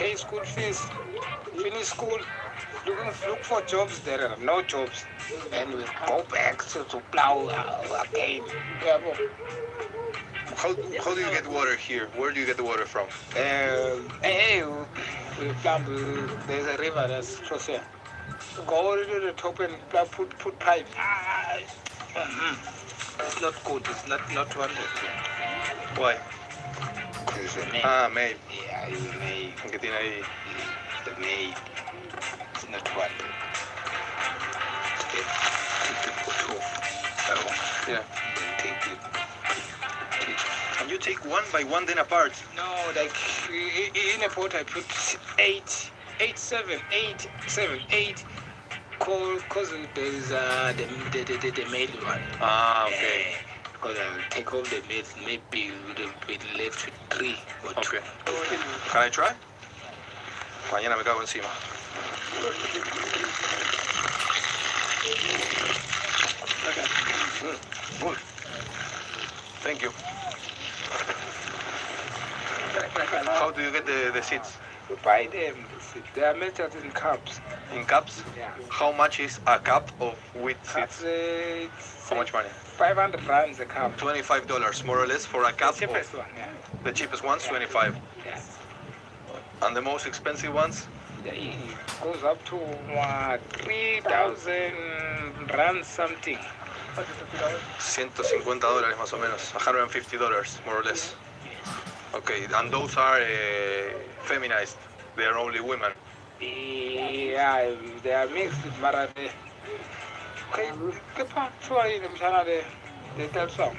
pay school fees, finish school, look for jobs. There are no jobs, and we go back to plow again. Yeah, How do you get water here? Where do you get the water from? hey, we pump. There's a river that's close here. Go to the top and put pipe. It's not good. It's not wanted. Why? It's a maid. Maid. Yeah, it's a maid. Que tiene ahí. The maid. It's not wanted. Yeah. Then take it. And you take one by one then apart? No, like in a pot I put 8, 8. Cause there's the male one. Okay. Because I will take off the male, maybe we'll be left with 3 or 2. Okay. Can I try? Mañana me cago encima. Okay. Good. Thank you. How do you get the seeds? You buy them. They are measured in cups. In cups? Yeah. How much is a cup of wheat Cups, seeds? How much money? 500 rands a cup. $25 more or less for a cup. The cheapest one, yeah. The cheapest ones, 25. Yes. And the most expensive ones? Yeah, it goes up to 3,000 rands something. $150 más o menos. $150 more or less. Okay, and those are feminized. They are only women. Yeah, they are mixed with Marade. Okay, the part they tell some.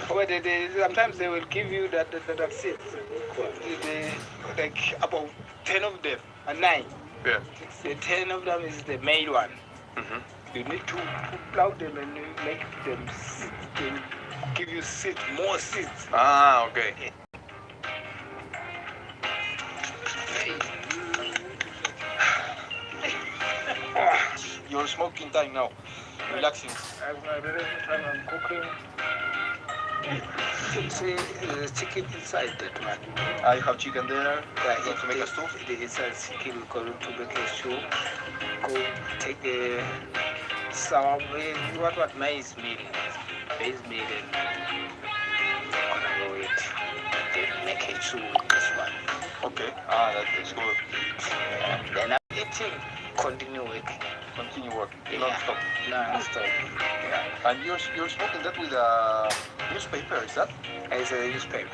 Sometimes they will give you that seed. Like about 10 of them, and 9. Yeah. The 10 of them is the male one. Mm-hmm. You need to plow them and make them give you seed, more seeds. Okay. You're smoking time now. Relaxing. I'm relaxing time. I'm cooking. See, there's chicken inside that one. I have chicken there. Yeah, Going to make a stew. The inside chicken, we're going to make a stew. Go take some what maize meal. Maize meal and go it. Then make a stew with this one. Okay. That is good. Then I'm eating. Continue working. Continue working. Yeah. Non-stop. Non-stop. Yeah. And you're smoking that with a newspaper, is that? It's a newspaper.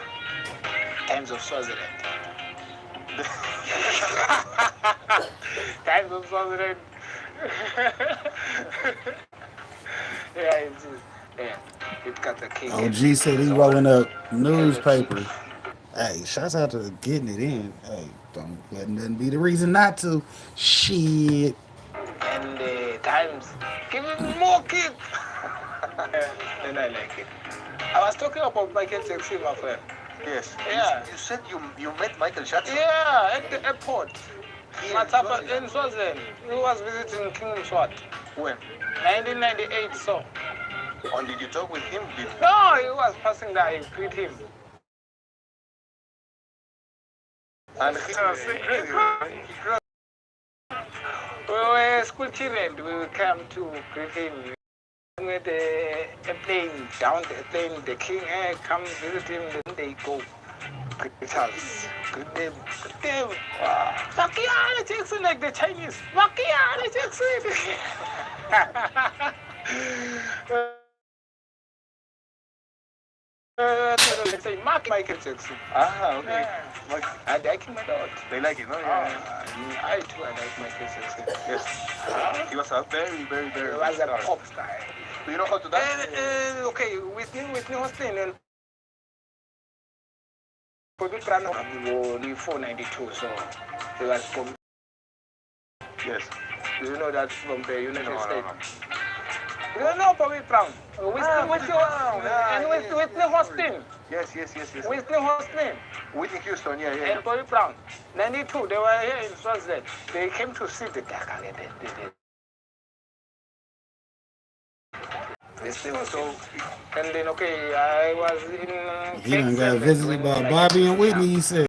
Times of Swaziland. Times of Swaziland. It got the king. OG said he rolling up newspaper. Hey, shouts out to getting it in. Hey, don't let nothing be the reason not to. Shit. And Times, give me more kick. And I like it. I was talking about Michael Jackson, my friend. Yes. Yeah. You said you met Michael Jackson? Yeah, at the airport. Matapa in Swaziland. He was visiting King Mswati. When? 1998, so. And did you talk with him? No, he was passing by. I greet him. And We were school children. We would come to greet him. With the airplane, down the airplane, the king come visit him, then they go greet us. Greet them. Greet them. Wakiana Jackson, like the Chinese. Wakiana Jackson. They say Michael Jackson. okay. I like him a lot. They like it, no? I too, I like Michael Jackson. Yes. He was a very, very, very He was a star. pop star. Do you know how to dance? Okay, with me hosting and for the brand only 492, so he was from. Yes. Do you know that from the United States? No. You don't know Bobby Brown. With the hosting. Yes. With the hosting. Whitney Houston, yeah. And Bobby Brown. 92, they were here in Swaziland. They came to see the So, and then, okay, I was in... He done got visited by Bobby and Whitney, he said.